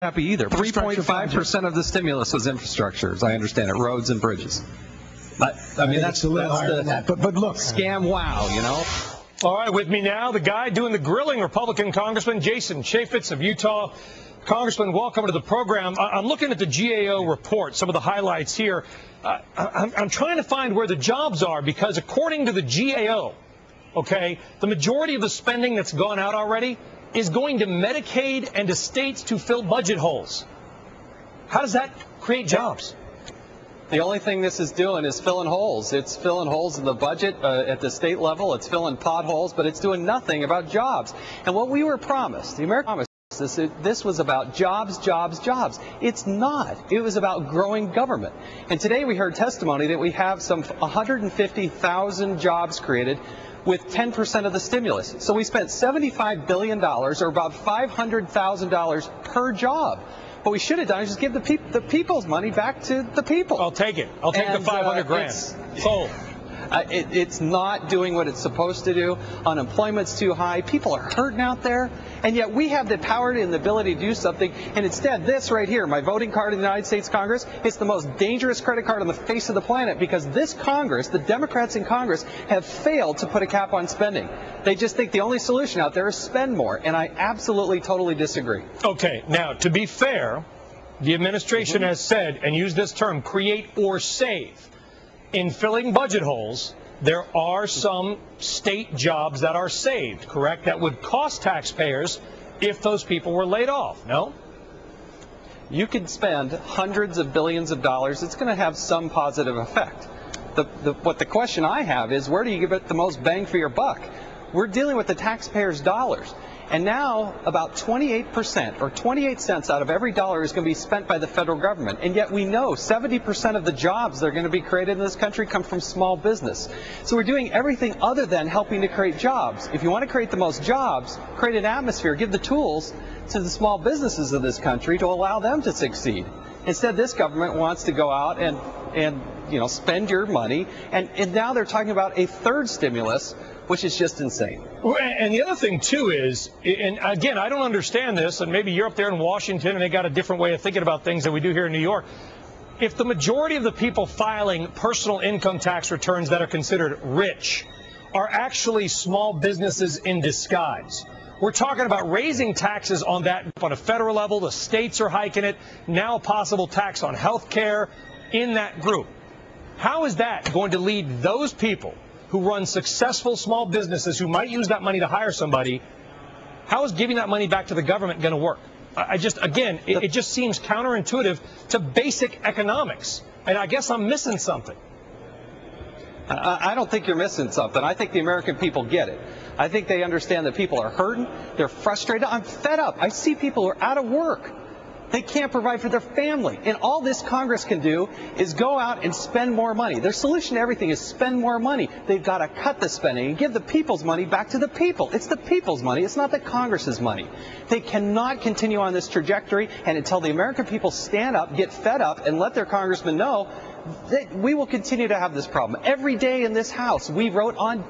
happy either. 3.5% of the stimulus was infrastructure, as I understand it, roads and bridges. I mean, that's a little higher than that. But look, scam wow, you know. All right, with me now, the guy doing the grilling, Republican Congressman Jason Chaffetz of Utah. Congressman, welcome to the program. I'm looking at the GAO report, some of the highlights here. I'm trying to find where the jobs are, because according to the GAO, okay, the majority of the spending that's gone out already is going to Medicaid and to states to fill budget holes. How does that create jobs? The only thing this is doing is filling holes. It's filling holes in the budget at the state level. It's filling potholes, but it's doing nothing about jobs. And what we were promised, the American promise, this was about jobs, jobs, jobs. It's not. It was about growing government. And today we heard testimony that we have some 150,000 jobs created with 10% of the stimulus. So we spent $75 billion, or about $500,000 per job. What we should have done is just give the people's money back to the people. I'll take it. I'll take the 500 grand. Sold. It's not doing what it's supposed to do. Unemployment's too high. People are hurting out there. And yet we have the power and the ability to do something. And instead, this right here, my voting card in the United States Congress, it's the most dangerous credit card on the face of the planet, because this Congress, the Democrats in Congress, have failed to put a cap on spending. They just think the only solution out there is spend more. And I absolutely, totally disagree. Okay. Now, to be fair, the administration has said, and used this term, create or save. In filling budget holes, there are some state jobs that are saved, correct? That would cost taxpayers if those people were laid off, no? You could spend hundreds of billions of dollars. It's going to have some positive effect. What the question I have is, where do you give it the most bang for your buck? We're dealing with the taxpayers' dollars. And now about 28% or 28 cents out of every dollar is going to be spent by the federal government. And yet we know 70% of the jobs that are going to be created in this country come from small business. So we're doing everything other than helping to create jobs. If you want to create the most jobs, create an atmosphere, give the tools to the small businesses of this country to allow them to succeed. Instead, this government wants to go out and spend your money. And now they're talking about a third stimulus, which is just insane. And the other thing, too, is, and again, I don't understand this, and maybe you're up there in Washington and they got a different way of thinking about things than we do here in New York. If the majority of the people filing personal income tax returns that are considered rich are actually small businesses in disguise, we're talking about raising taxes on that on a federal level. The states are hiking it. Now a possible tax on health care in that group. How is that going to lead those people who run successful small businesses who might use that money to hire somebody? How is giving that money back to the government going to work? It just seems counterintuitive to basic economics. And I guess I'm missing something. I don't think you're missing something. I think the American people get it. I think they understand that people are hurting. They're frustrated. I'm fed up. I see people who are out of work. They can't provide for their family. And all this Congress can do is go out and spend more money. Their solution to everything is spend more money. They've got to cut the spending and give the people's money back to the people. It's the people's money. It's not the Congress's money. They cannot continue on this trajectory, and until the American people stand up, get fed up, and let their congressmen know that we will continue to have this problem. Every day in this House, we vote on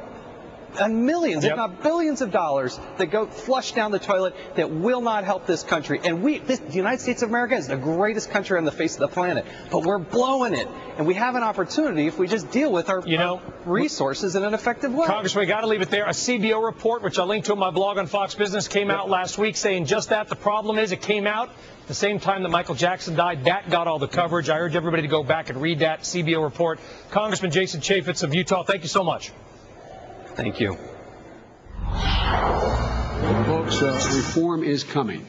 millions, if not billions of dollars that go flush down the toilet that will not help this country. And the United States of America is the greatest country on the face of the planet, but we're blowing it. And we have an opportunity if we just deal with our resources in an effective way. Congressman, we got to leave it there. A CBO report, which I linked to on my blog on Fox Business, came out last week saying just that. The problem is it came out at the same time that Michael Jackson died. That got all the coverage. I urge everybody to go back and read that CBO report. Congressman Jason Chaffetz of Utah, thank you so much. Thank you. Folks, reform is coming.